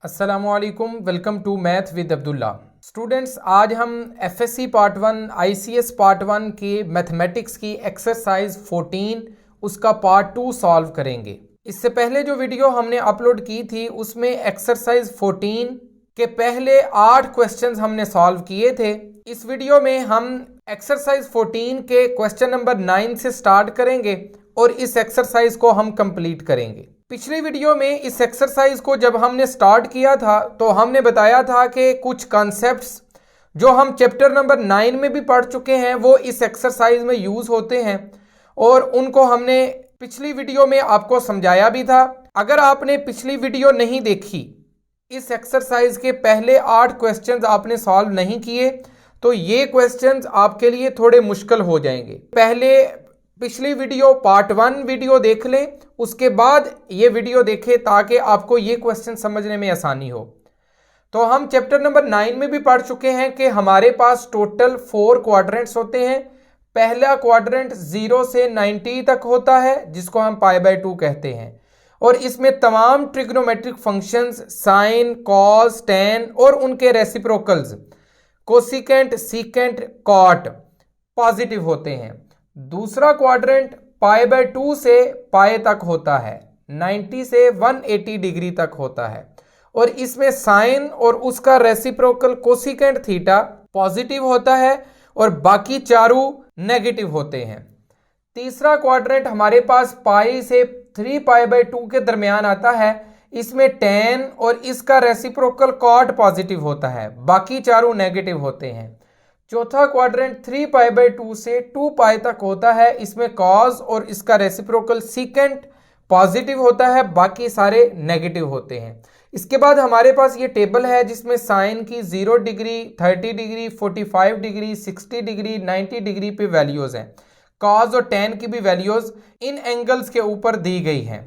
अस्सलामुअलैकुम, welcome to math with Abdullah. Students, आज हम एफएससी पार्ट 1 आईसीएस पार्ट 1 की मैथमेटिक्स की एक्सरसाइज 14 उसका पार्ट 2 सॉल्व करेंगे। इससे पहले जो वीडियो हमने अपलोड की थी उसमें एक्सरसाइज 14 के पहले 8 क्वेश्चंस हमने सॉल्व किए थे। इस वीडियो में हम एक्सरसाइज 14 के क्वेश्चन नंबर 9 से स्टार्ट करेंगे और इस एक्सरसाइज को हम कंप्लीट करेंगे। पिछली वीडियो में इस एक्सरसाइज को जब हमने स्टार्ट किया था तो हमने बताया था कि कुछ कॉन्सेप्ट्स जो हम चैप्टर नंबर 9 में भी पढ़ चुके हैं वो इस एक्सरसाइज में यूज होते हैं और उनको हमने पिछली वीडियो में आपको समझाया भी था। अगर आपने पिछली वीडियो नहीं देखी, इस एक्सरसाइज के पहले 8 क्वेश्चंस आपने सॉल्व नहीं किए तो ये क्वेश्चंस आपके लिए थोड़े मुश्किल हो जाएंगे। पहले पिछली वीडियो पार्ट 1 वीडियो देख लें, उसके बाद ये वीडियो देखें ताकि आपको ये क्वेश्चन समझने में आसानी हो। तो हम चैप्टर नंबर 9 में भी पढ़ चुके हैं कि हमारे पास टोटल 4 क्वाड्रेंट्स होते हैं। पहला क्वाड्रेंट 0 से 90 तक होता है जिसको हम π/2 कहते हैं और इसमें तमाम trigonometric functions sine, cos, tan और उनके reciprocals cosecant, secant, cot positive होते हैं। दूसरा क्वाड्रेंट π/2 से पाई तक होता है, 90 से 180 डिग्री तक होता है और इसमें साइन और उसका रेसिप्रोकल कोसिकेंट थीटा पॉजिटिव होता है और बाकी चारों नेगेटिव होते हैं। तीसरा क्वाड्रेंट हमारे पास पाई से 3π/2 के दरमियान आता है, इसमें टेन और इसका रेसिप्रोकल कॉट पॉजिटिव होता है, बाकी चारों नेगेटिव होते हैं। चौथा क्वाड्रेंट 3π/2 से 2π तक होता है, इसमें कॉस और इसका रेसिप्रोकल सीकेंट पॉजिटिव होता है, बाकी सारे नेगेटिव होते हैं। इसके बाद हमारे पास ये टेबल है जिसमें साइन की 0 degree, 30 degree, 45 degree, 60 degree, 90 degree पे वैल्यूज हैं। कॉस और टेन की भी वैल्यूज इन एंगल्स के ऊपर दी गई हैं।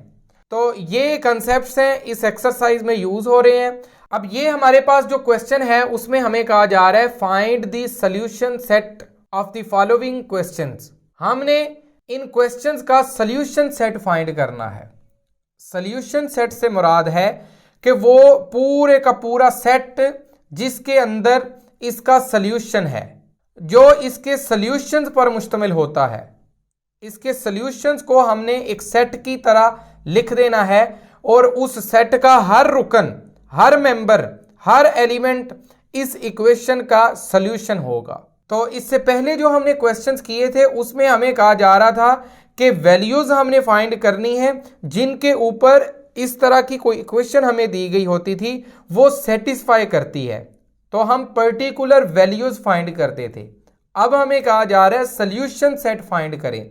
तो ये कंसेप्ट्स हैं इस एक्सरसाइज में यूज हो रहे हैं। अब ये हमारे पास जो क्वेश्चन है उसमें हमें कहा जा रहा है find the solution set of the following questions. हमने इन क्वेश्चंस का सॉल्यूशन सेट फाइंड करना है। सॉल्यूशन सेट से मुराद है कि वो पूरे का पूरा सेट जिसके अंदर इसका सॉल्यूशन है, जो इसके सॉल्यूशंस पर मुश्तमिल होता है। इसके सॉल्यूशंस को हमने एक सेट की तरह लिख देना है और उस सेट का हर रुकन, हर मेंबर, हर एलिमेंट इस इक्वेशन का सॉल्यूशन होगा। तो इससे पहले जो हमने क्वेश्चंस किए थे उसमें हमें कहा जा रहा था कि वैल्यूज हमने फाइंड करनी है जिनके ऊपर इस तरह की कोई इक्वेशन हमें दी गई होती थी वो सेटिस्फाई करती है, तो हम पर्टिकुलर वैल्यूज फाइंड करते थे। अब हमें कहा जा रहा है सॉल्यूशन सेट फाइंड करें,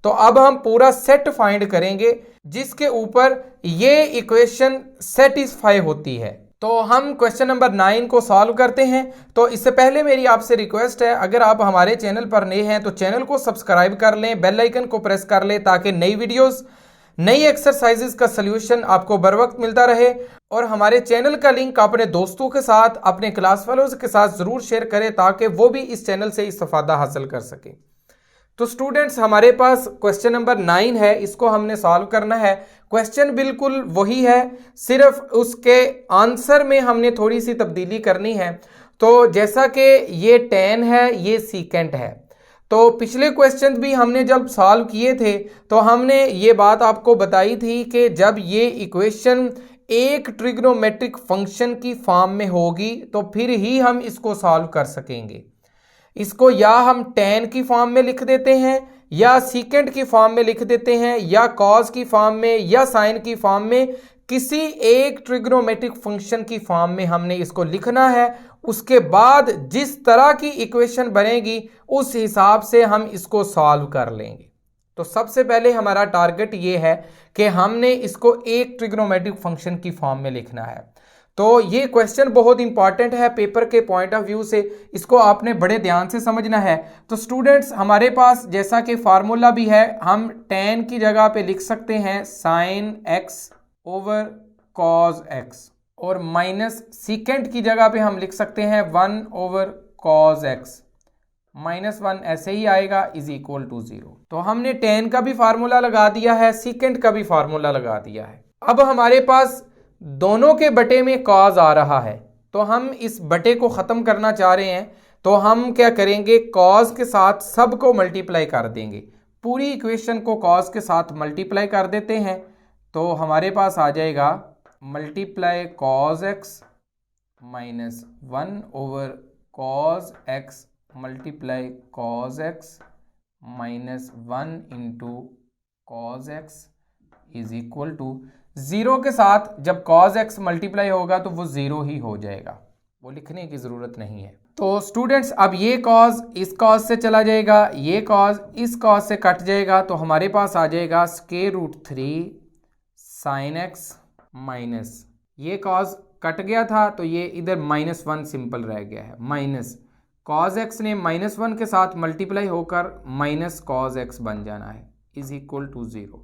तो अब हम पूरा सेट फाइंड करेंगे जिसके ऊपर ये इक्वेशन सेटिस्फाई होती है। तो हम क्वेश्चन नंबर 9 को सॉल्व करते हैं। तो इससे पहले मेरी आपसे रिक्वेस्ट है, अगर आप हमारे चैनल पर नए हैं तो चैनल को सब्सक्राइब कर लें, बेल आइकन को प्रेस कर लें ताकि नई वीडियोस, नई एक्सरसाइजेस का सलूशन आपको बर वक्त मिलता रहे। और हमारे चैनल का लिंक अपने दोस्तों के साथ, अपने क्लास फेलोज के साथ ज़रूर शेयर करें ताकि वो भी इस चैनल से इस्तेफादा हासिल कर सकें। तो स्टूडेंट्स, हमारे पास क्वेश्चन नंबर 9 है, इसको हमने सॉल्व करना है। क्वेश्चन बिल्कुल वही है, सिर्फ उसके आंसर में हमने थोड़ी सी तब्दीली करनी है। तो जैसा कि ये टेन है, ये सीकेंट है, तो पिछले क्वेश्चन भी हमने जब सॉल्व किए थे तो हमने ये बात आपको बताई थी कि जब ये इक्वेशन एक ट्रिग्नोमेट्रिक फंक्शन की फॉर्म में होगी तो फिर ही हम इसको सॉल्व कर सकेंगे। इसको या हम टेन की फॉर्म में लिख देते हैं, या सीकेंट की फॉर्म में लिख देते हैं, या कॉस की फॉर्म में, या साइन की फॉर्म में, किसी एक ट्रिग्नोमेट्रिक फंक्शन की फॉर्म में हमने इसको लिखना है। उसके बाद जिस तरह की इक्वेशन बनेगी उस हिसाब से हम इसको सॉल्व कर लेंगे। तो सबसे पहले हमारा टारगेट ये है कि हमने इसको एक ट्रिग्नोमेट्रिक फंक्शन की फॉर्म में लिखना है। तो ये क्वेश्चन बहुत इंपॉर्टेंट है पेपर के पॉइंट ऑफ व्यू से, इसको आपने बड़े ध्यान से समझना है। तो स्टूडेंट्स, हमारे पास जैसा कि फार्मूला भी है, हम टेन की जगह पे लिख सकते हैं sine x over cos x, और माइनस सीकेंट की जगह पे हम लिख सकते हैं 1 ओवर कॉस एक्स, -1 ऐसे ही आएगा इज इक्वल टू 0। तो हमने टेन का भी फार्मूला लगा दिया है, सीकेंट का भी फार्मूला लगा दिया है। अब हमारे पास दोनों के बटे में कॉज आ रहा है, तो हम इस बटे को ख़त्म करना चाह रहे हैं, तो हम क्या करेंगे, कॉज के साथ सब को मल्टीप्लाई कर देंगे। पूरी इक्वेशन को कॉज के साथ मल्टीप्लाई कर देते हैं, तो हमारे पास आ जाएगा multiply cos X minus 1 over cos X multiply cos X minus 1 into cos X is equal to 0 के साथ जब कॉज एक्स मल्टीप्लाई होगा तो वो 0 ही हो जाएगा, वो लिखने की ज़रूरत नहीं है। तो स्टूडेंट्स अब ये कॉज इस कॉज से चला जाएगा, ये कॉज इस कॉज से कट जाएगा, तो हमारे पास आ जाएगा √3 साइन एक्स माइनस, ये कॉज कट गया था तो ये इधर -1 सिंपल रह गया है, माइनस कॉज एक्स ने -1 के साथ मल्टीप्लाई होकर माइनस कॉज एक्स बन जाना है इज इक्वल टू 0।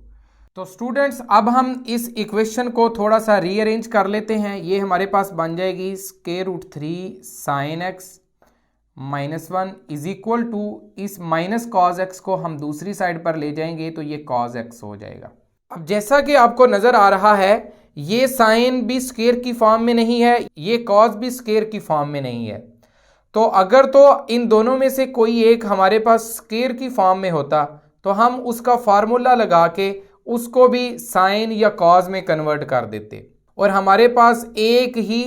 तो स्टूडेंट्स अब हम इस इक्वेशन को थोड़ा सा रीअरेंज कर लेते हैं। ये हमारे पास बन जाएगी √3 sine x -1 is equal to, इस माइनस कॉज एक्स को हम दूसरी साइड पर ले जाएंगे तो ये कॉज एक्स हो जाएगा। अब जैसा कि आपको नज़र आ रहा है, ये साइन भी स्क्वायर की फॉर्म में नहीं है, ये कॉज भी स्क्वायर की फॉर्म में नहीं है। तो अगर तो इन दोनों में से कोई एक हमारे पास स्क्वायर की फॉर्म में होता तो हम उसका फार्मूला लगा के उसको भी साइन या कॉज में कन्वर्ट कर देते और हमारे पास एक ही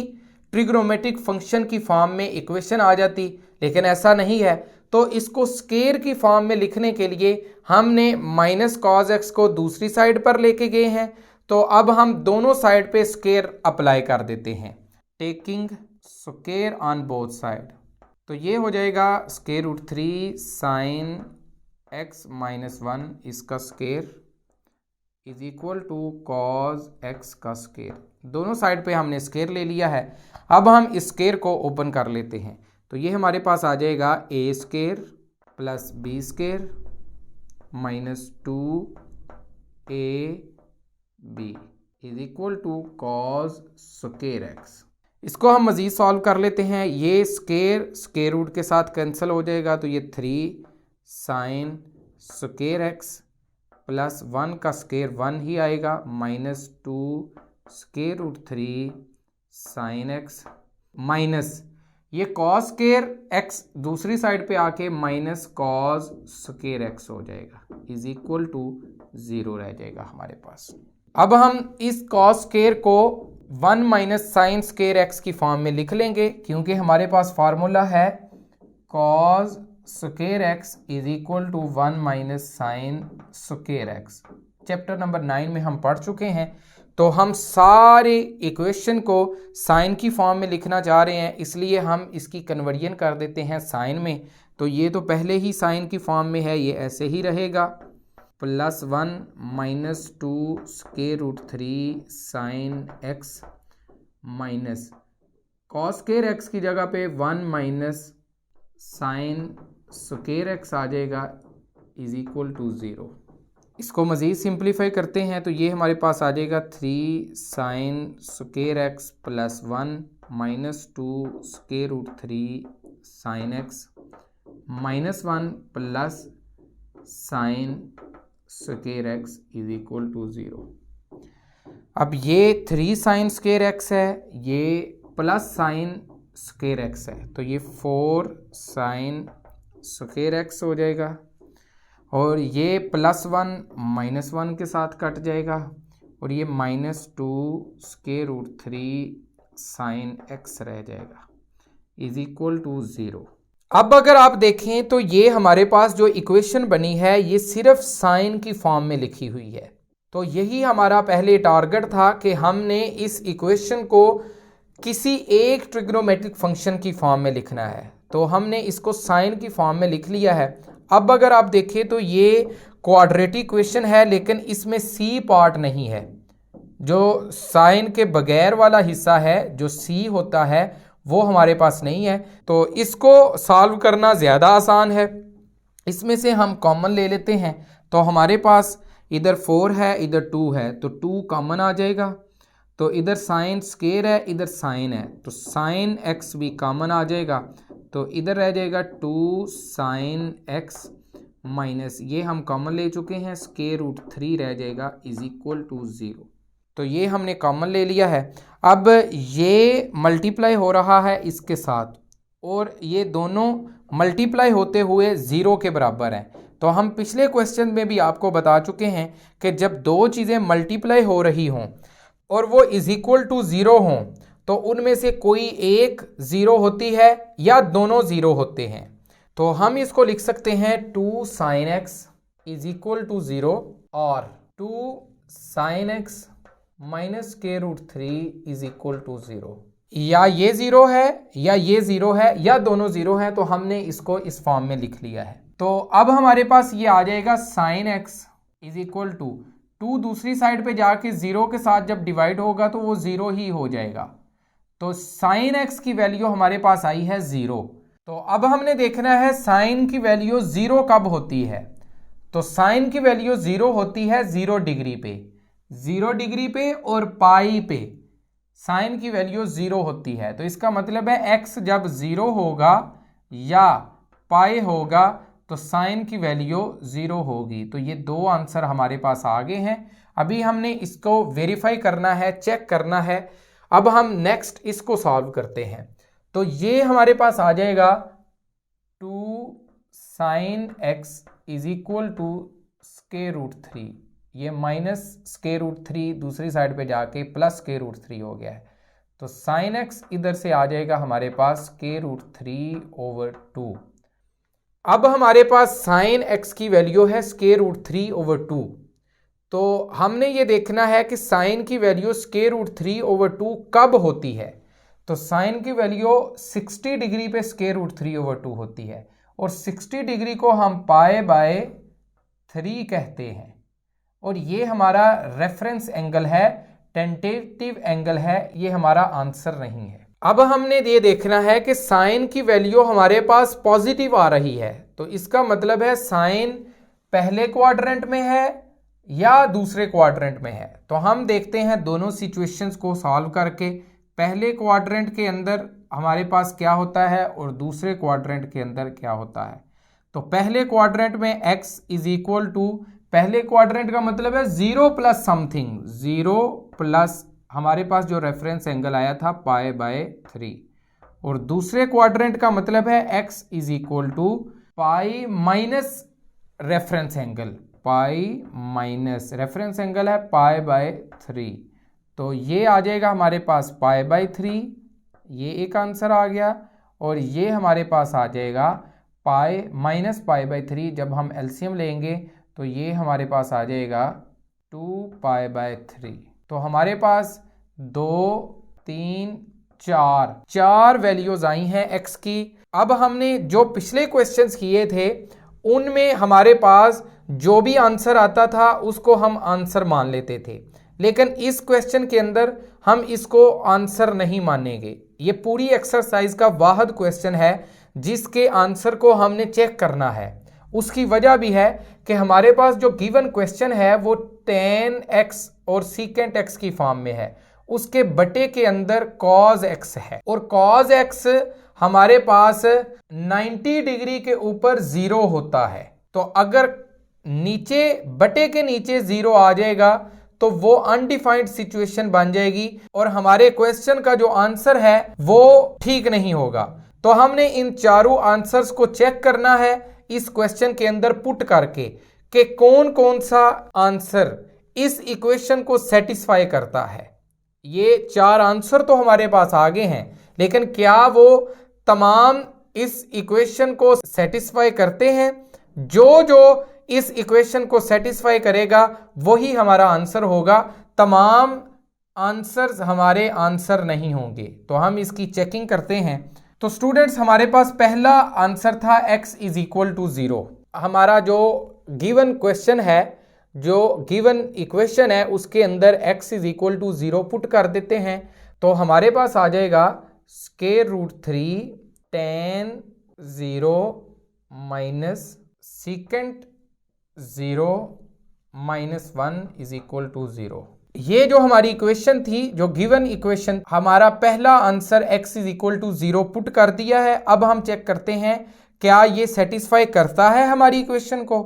ट्रिग्नोमेट्रिक फंक्शन की फॉर्म में इक्वेशन आ जाती, लेकिन ऐसा नहीं है। तो इसको स्क्वायर की फॉर्म में लिखने के लिए हमने माइनस कॉज एक्स को दूसरी साइड पर लेके गए हैं, तो अब हम दोनों साइड पे स्क्वायर अप्लाई कर देते हैं, taking square on both side. तो ये हो जाएगा √3 साइन एक्स -1 इसका square is equal to cos X का स्क्वायर। दोनों साइड पे हमने स्क्वायर ले लिया है। अब हम इस स्क्वायर को ओपन कर लेते हैं, तो ये हमारे पास आ जाएगा a² plus b² minus 2ab is equal to cos square X. इसको हम मज़ीद सॉल्व कर लेते हैं। ये स्क्वायर रूट के साथ कैंसिल हो जाएगा, तो ये 3 साइन स्क्वायर एक्स प्लस 1 का स्क्वायर 1 ही आएगा माइनस 2 √3 साइन एक्स माइनस ये कॉस स्क्वायर एक्स दूसरी साइड पे आके माइनस कॉस स्क्वायर एक्स हो जाएगा इज इक्वल टू 0 रह जाएगा हमारे पास। अब हम इस कॉस स्क्वायर को 1 माइनस साइन स्क्वायर एक्स की फॉर्म में लिख लेंगे, क्योंकि हमारे पास फार्मूला है cos square x is equal to 1 minus sine square x. Chapter number 9 में हम पढ़ चुके हैं। तो हम सारे इक्वेशन को साइन की फॉर्म में लिखना चाह रहे हैं, इसलिए हम इसकी कन्वर्जन कर देते हैं साइन में। तो ये तो पहले ही साइन की फॉर्म में है, ये ऐसे ही रहेगा plus 1 minus 2 √3 sine x minus cos square x की जगह पे 1 माइनस साइन स्क्वायर एक्स आ जाएगा इज इक्वल टू 0। इसको मज़ीद सिंप्लीफाई करते हैं तो ये हमारे पास आ जाएगा 3 sine square x plus 1 minus 2 √3 sine x minus 1 plus sine square x is equal to 0। अब ये 3 साइन स्क्वायर एक्स है, ये प्लस साइन स्क्वायर एक्स है, तो ये 4 साइन स्क्वायर एक्स हो जाएगा और ये प्लस 1 माइनस 1 के साथ कट जाएगा और ये माइनस 2 √3 साइन एक्स रह जाएगा इज इक्वल टू 0। अब अगर आप देखें तो ये हमारे पास जो इक्वेशन बनी है ये सिर्फ साइन की फॉर्म में लिखी हुई है। तो यही हमारा पहले टारगेट था कि हमने इस इक्वेशन को किसी एक ट्रिग्नोमेट्रिक फंक्शन की फॉर्म में लिखना है, तो हमने इसको साइन की फॉर्म में लिख लिया है। अब अगर आप देखें तो ये क्वाड्रेटिक इक्वेशन है, लेकिन इसमें सी पार्ट नहीं है। जो साइन के बगैर वाला हिस्सा है, जो सी होता है, वो हमारे पास नहीं है। तो इसको सॉल्व करना ज़्यादा आसान है। इसमें से हम कॉमन ले लेते हैं, तो हमारे पास इधर 4 है, इधर 2 है, तो 2 कॉमन आ जाएगा। तो इधर साइन स्क्वायर है, इधर साइन है, तो साइन एक्स भी कॉमन आ जाएगा। तो इधर रह जाएगा 2 साइन एक्स माइनस ये हम कॉमन ले चुके हैं, √3 रह जाएगा इज इक्वल टू 0। तो ये हमने कॉमन ले लिया है। अब ये मल्टीप्लाई हो रहा है इसके साथ और ये दोनों मल्टीप्लाई होते हुए 0 के बराबर हैं। तो हम पिछले क्वेश्चन में भी आपको बता चुके हैं कि जब दो चीज़ें मल्टीप्लाई हो रही हों और वो इज इक्वल टू 0 हों तो उनमें से कोई एक 0 होती है या दोनों 0 होते हैं। तो हम इसको लिख सकते हैं 2 sin x is equal to 0 और 2 sin x माइनस के रूट 3 इज इक्वल टू 0। या ये 0 है या ये 0 है या दोनों 0 हैं, तो हमने इसको इस फॉर्म में लिख लिया है। तो अब हमारे पास ये आ जाएगा sin x is equal to 2 दूसरी साइड पे जाके 0 के साथ जब डिवाइड होगा तो वो 0 ही हो जाएगा। तो sin x की वैल्यू हमारे पास आई है 0। तो अब हमने देखना है साइन की वैल्यू 0 कब होती है। तो साइन की वैल्यू 0 होती है 0 डिग्री पे, 0 डिग्री पे और पाई पे साइन की वैल्यू 0 होती है। तो इसका मतलब है x जब 0 होगा या पाई होगा तो साइन की वैल्यू 0 होगी। तो ये दो आंसर हमारे पास आ गए हैं। अभी हमने इसको वेरीफाई करना है, चेक करना है। अब हम नेक्स्ट इसको सॉल्व करते हैं। तो ये हमारे पास आ जाएगा 2 sin x is equal to square root 3। ये माइनस स्क्वायर रूट 3 दूसरी साइड पे जाके प्लस स्क्वायर रूट 3 हो गया है। तो sin x इधर से आ जाएगा हमारे पास स्क्वायर रूट 3/2। अब हमारे पास sin x की वैल्यू है स्क्वायर रूट 3/2। तो हमने ये देखना है कि sin की वैल्यू स्क्वायर रूट 3/2 कब होती है। तो sin की वैल्यू 60 डिग्री पे स्क्वायर रूट 3/2 होती है और 60 डिग्री को हम पाई बाय 3 कहते हैं और ये हमारा रेफरेंस एंगल है, टेंटेटिव एंगल है, ये हमारा आंसर नहीं है। अब हमने ये देखना है कि साइन की वैल्यू हमारे पास पॉजिटिव आ रही है। तो इसका मतलब है साइन पहले क्वाड्रेंट में है या दूसरे क्वाड्रेंट में है। तो हम देखते हैं दोनों सिचुएशंस को सॉल्व करके, पहले क्वाड्रेंट के अंदर हमारे पास क्या होता है और दूसरे क्वाड्रेंट के अंदर क्या होता है। तो पहले क्वाड्रेंट में x इज इक्वल टू, पहले क्वाड्रेंट का मतलब है 0 प्लस समथिंग, 0 प्लस हमारे पास जो रेफरेंस एंगल आया था पाई बाय 3, और दूसरे क्वाड्रेंट का मतलब है x is equal to pi minus reference angle, pi minus reference angle है पाई बाय 3। तो ये आ जाएगा हमारे पास पाई बाय 3, ये एक आंसर आ गया, और ये हमारे पास आ जाएगा पाई माइनस पाई बाय 3। जब हम एलसीएम लेंगे तो ये हमारे पास आ जाएगा 2 पाई बाय 3। तो हमारे पास 2 3 4 वैल्यूज आई हैं x की। अब हमने जो पिछले क्वेश्चंस किए थे उनमें हमारे पास जो भी आंसर आता था उसको हम आंसर मान लेते थे, लेकिन इस क्वेश्चन के अंदर हम इसको आंसर नहीं मानेंगे। ये पूरी एक्सरसाइज का वाहिद क्वेश्चन है जिसके आंसर को हमने चेक करना है। उसकी वजह भी है कि हमारे पास जो गिवन क्वेश्चन है वो tan x और secant x की फॉर्म में है, उसके बटे के अंदर cos x है और cos x हमारे पास 90 डिग्री के ऊपर 0 होता है। तो अगर नीचे बटे के नीचे 0 आ जाएगा तो वो अनडिफाइंड सिचुएशन बन जाएगी और हमारे क्वेश्चन का जो आंसर है वो ठीक नहीं होगा। तो हमने इन चारों आंसर्स को चेक करना है इस क्वेश्चन के अंदर पुट करके कि कौन कौन सा आंसर इस इक्वेशन को सेटिस्फाई करता है। ये 4 आंसर तो हमारे पास आगे हैं, लेकिन क्या वो तमाम इस इक्वेशन को सेटिस्फाई करते हैं? जो इस इक्वेशन को सेटिस्फाई करेगा वही हमारा आंसर होगा, तमाम आंसर्स हमारे आंसर नहीं होंगे। तो हम इसकी चेकिंग करते हैं। तो स्टूडेंट्स हमारे पास पहला आंसर था x इज इक्वल टू 0। हमारा जो गिवन क्वेश्चन है, जो गिवन इक्वेशन है उसके अंदर x is equal to 0 put कर देते हैं। तो हमारे पास आ जाएगा square root 3 tan 0 minus secant 0 minus 1 is equal to 0। ये जो हमारी इक्वेशन थी, जो गिवन इक्वेशन, हमारा पहला answer x is equal to 0 put कर दिया है। अब हम चेक करते हैं क्या ये सेटिस्फाई करता है हमारी इक्वेशन को।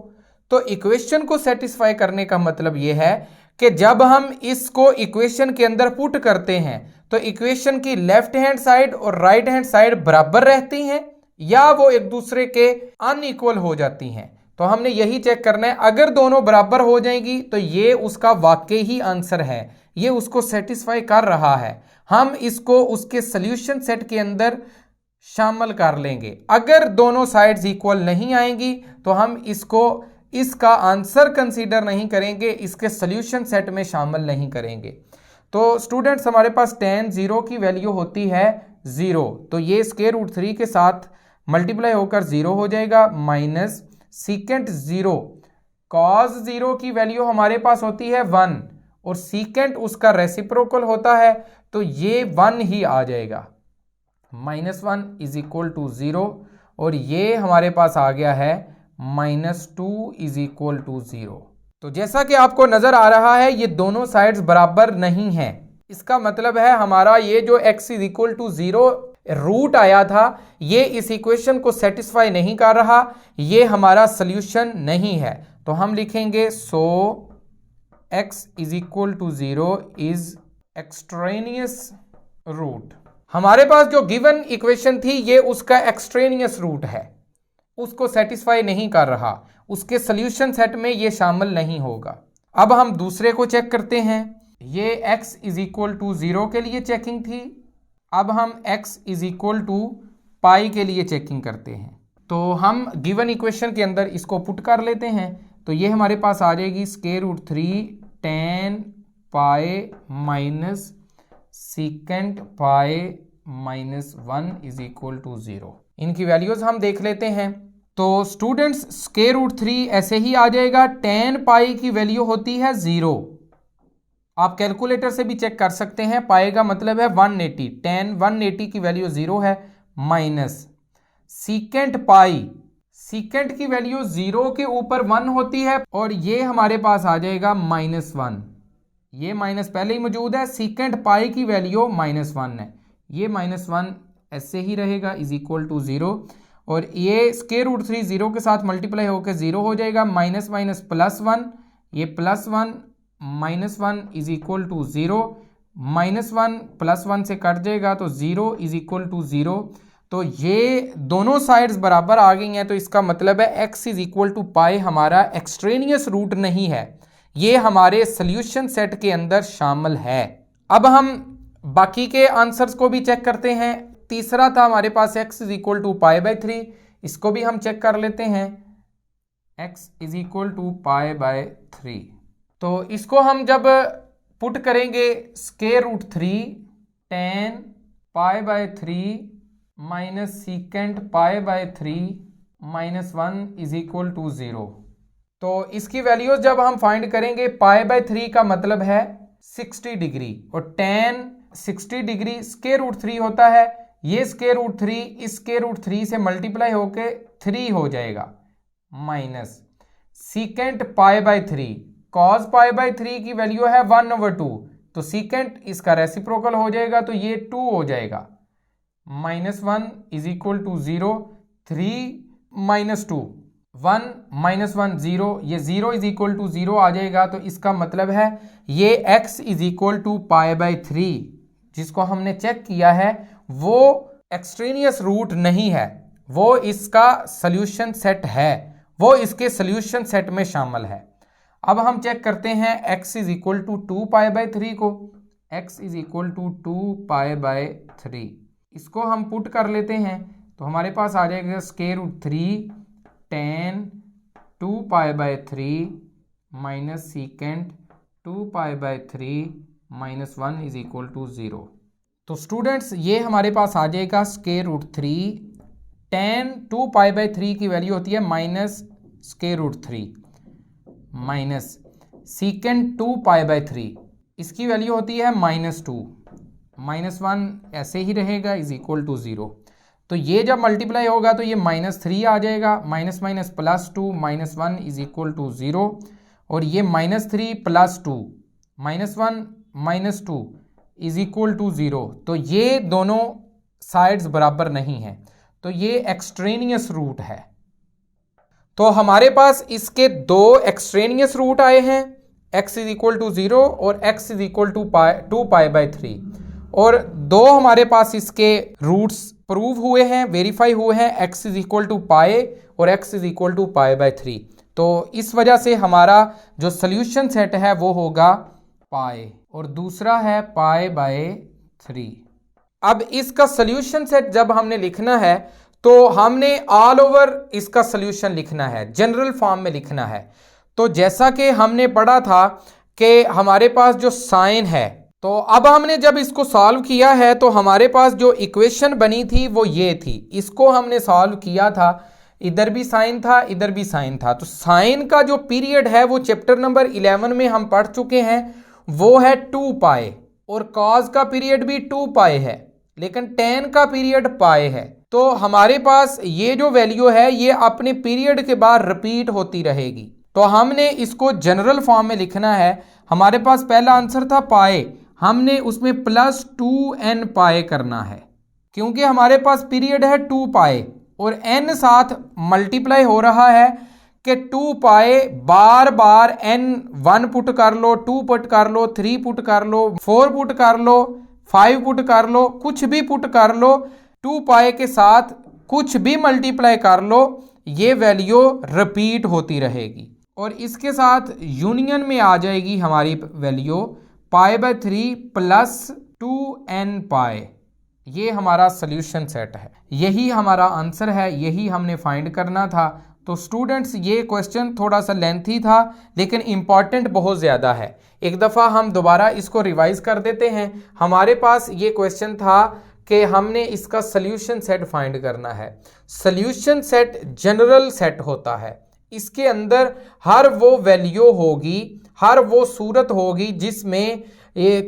तो इक्वेशन को सेटिस्फाई करने का मतलब ये है कि जब हम इसको इक्वेशन के अंदर पुट करते हैं तो इक्वेशन की लेफ्ट हैंड साइड और राइट हैंड साइड बराबर रहती हैं या वो एक दूसरे के अनइक्वल हो जाती हैं। तो हमने यही चेक करना है। अगर दोनों बराबर हो जाएंगी तो ये उसका वाकई ही आंसर है, ये उसको सेटिस्फाई कर रहा है। हम इसको उसके सॉल्यूशन सेट के अंदर शामिल कर लेंगे। अगर दोनों साइड्स इक्वल नहीं आएंगी तो हम इसको इसका आंसर कंसीडर नहीं करेंगे, इसके सॉल्यूशन सेट में शामिल नहीं करेंगे। तो स्टूडेंट्स हमारे पास tan 0 की वैल्यू होती है 0, तो ये स्क्वायर रूट 3 के साथ मल्टीप्लाई होकर 0 हो जाएगा, माइनस सीकेंट 0 कॉस 0 की वैल्यू हमारे पास होती है 1 और सीकेंट उसका रेसिप्रोकल होता है तो ये 1 ही आ जाएगा, -1 इज इक्वल टू 0 और ये हमारे पास आ गया है -2 इज इक्वल टू 0। तो जैसा कि आपको नजर आ रहा है ये दोनों साइड्स बराबर नहीं हैं। इसका मतलब है हमारा ये जो x is equal to 0 root आया था ये इस इक्वेशन को सेटिस्फाई नहीं कर रहा, ये हमारा सॉल्यूशन नहीं है। तो हम लिखेंगे so x is equal to 0 is extraneous root. हमारे पास जो गिवन इक्वेशन थी ये उसका एक्सट्रेनियस रूट है, उसको सेटिस्फाई नहीं कर रहा, उसके सॉल्यूशन सेट में ये शामिल नहीं होगा। अब हम दूसरे को चेक करते हैं। ये x इज इक्वल टू 0 के लिए चेकिंग थी, अब हम x इज इक्वल टू पाई के लिए चेकिंग करते हैं। तो हम गिवन इक्वेशन के अंदर इसको पुट कर लेते हैं। तो ये हमारे पास आ जाएगी square root 3 tan pi minus secant pi minus 1 is equal to 0। इनकी वैल्यूज हम देख लेते हैं। तो स्टूडेंट्स स्क्वायर रूट 3 ऐसे ही आ जाएगा, tan पाई की वैल्यू होती है 0। आप कैलकुलेटर से भी चेक कर सकते हैं, पाई का मतलब है 180, tan 180 की वैल्यू 0 है, माइनस सीकेंट पाई, सीकेंट की वैल्यू 0 के ऊपर 1 होती है और ये हमारे पास आ जाएगा -1। ये माइनस पहले ही मौजूद है, सीकेंट पाई की वैल्यू -1 है, ये -1 ऐसे ही रहेगा इज इक्वल टू 0 और ये स्क्वायर रूट 3 0 के साथ मल्टीप्लाई होकर 0 हो जाएगा, माइनस माइनस +1, ये +1 -1 इज इक्वल टू 0, -1 +1 से कट जाएगा तो 0 इज इक्वल टू 0। तो ये दोनों साइड्स बराबर आ गई हैं, तो इसका मतलब है x इज इक्वल टू पाई हमारा एक्सट्रेनियस रूट नहीं है, ये हमारे सॉल्यूशन सेट के अंदर शामिल है। अब हम बाकी के आंसर्स को भी चेक करते हैं। तीसरा था हमारे पास x इज इक्वल टू π/3, इसको भी हम चेक कर लेते हैं, x इज इक्वल टू π/3। तो इसको हम जब पुट करेंगे square root 3 tan π/3 minus secant π/3 -1 is equal to 0। तो इसकी वैल्यूज जब हम फाइंड करेंगे, π/3 का मतलब है 60 डिग्री और tan 60 डिग्री स्क्वायर रूट 3 होता है, ये स्क्वायर रूट 3 इस स्क्वायर रूट 3 से मल्टीप्लाई होके 3 हो जाएगा, माइनस सीकेंट π/3 cos π/3 की वैल्यू है 1/2, तो सीकेंट इसका रेसिप्रोकल हो जाएगा तो ये 2 हो जाएगा, -1 इज इक्वल टू 0, 3 - 2 1 -1 0, ये 0 इज इक्वल टू 0 आ जाएगा। तो इसका मतलब है ये x इज इक्वल टू π/3 जिसको हमने चेक किया है वो एक्सट्रेनियस रूट नहीं है, वो इसका सॉल्यूशन सेट है, वो इसके सॉल्यूशन सेट में शामिल है। अब हम चेक करते हैं x इज इक्वल टू 2π/3 को, x इज इक्वल टू 2π/3 इसको हम पुट कर लेते हैं। तो हमारे पास आ जाएगा square root 3 tan 2π/3 minus secant 2π/3 -1 is equal to 0। तो स्टूडेंट्स ये हमारे पास आ जाएगा स्क्वायर रूट 3 tan 2π/3 की वैल्यू होती है minus square root 3 minus secant 2π/3 इसकी वैल्यू होती है -2, -1 ऐसे ही रहेगा इज इक्वल टू 0। तो ये जब मल्टीप्लाई होगा तो ये -3 आ जाएगा, minus minus +2 -1 is equal to 0 और ये -3 + 2 -1 - 2 इज इक्वल टू 0। तो ये दोनों साइड्स बराबर नहीं है, तो ये एक्सट्रेनियस रूट है। तो हमारे पास इसके दो एक्सट्रेनियस रूट आए हैं, x इज इक्वल टू 0 और x इज इक्वल टू 2π/3 और दो हमारे पास इसके रूट्स प्रूव हुए हैं, वेरीफाई हुए हैं, x इज इक्वल टू पाई और x इज इक्वल टू π/3। तो इस वजह से हमारा जो सोल्यूशन सेट है वो होगा पाई और दूसरा है π/3। अब इसका सोल्यूशन सेट जब हमने लिखना है तो हमने ऑल ओवर इसका सोल्यूशन लिखना है, जनरल फॉर्म में लिखना है। तो जैसा कि हमने पढ़ा था कि हमारे पास जो साइन है, तो अब हमने जब इसको सॉल्व किया है तो हमारे पास जो इक्वेशन बनी थी वो ये थी। इसको हमने सॉल्व किया था, इधर भी साइन था, इधर भी साइन था। तो साइन का जो पीरियड है वो चैप्टर नंबर 11 में हम पढ़ चुके हैं, वो है 2π और कॉस का पीरियड भी 2π है, लेकिन tan का पीरियड पाई है। तो हमारे पास ये जो वैल्यू है ये अपने पीरियड के बाद रिपीट होती रहेगी। तो हमने इसको जनरल फॉर्म में लिखना है। हमारे पास पहला आंसर था पाई, हमने उसमें +2n पाई करना है क्योंकि हमारे पास पीरियड है 2π और n साथ मल्टीप्लाई हो रहा है कि 2π बार बार n 1 पुट कर लो, 2 पुट कर लो, 3 पुट कर लो, 4 पुट कर लो, 5 पुट कर लो, कुछ भी पुट कर लो, 2π के साथ कुछ भी मल्टीप्लाई कर लो, ये वैल्यू रिपीट होती रहेगी और इसके साथ यूनियन में आ जाएगी हमारी वैल्यू π/3 + 2nπ। ये हमारा सोल्यूशन सेट है, यही हमारा आंसर है, यही हमने फाइंड करना था। तो स्टूडेंट्स ये क्वेश्चन थोड़ा सा लेंथी था लेकिन इम्पॉर्टेंट बहुत ज़्यादा है। एक दफ़ा हम दोबारा इसको रिवाइज कर देते हैं। हमारे पास ये क्वेश्चन था कि हमने इसका सोल्यूशन सेट फाइंड करना है। सोल्यूशन सेट जनरल सेट होता है, इसके अंदर हर वो वैल्यू होगी, हर वो सूरत होगी जिसमें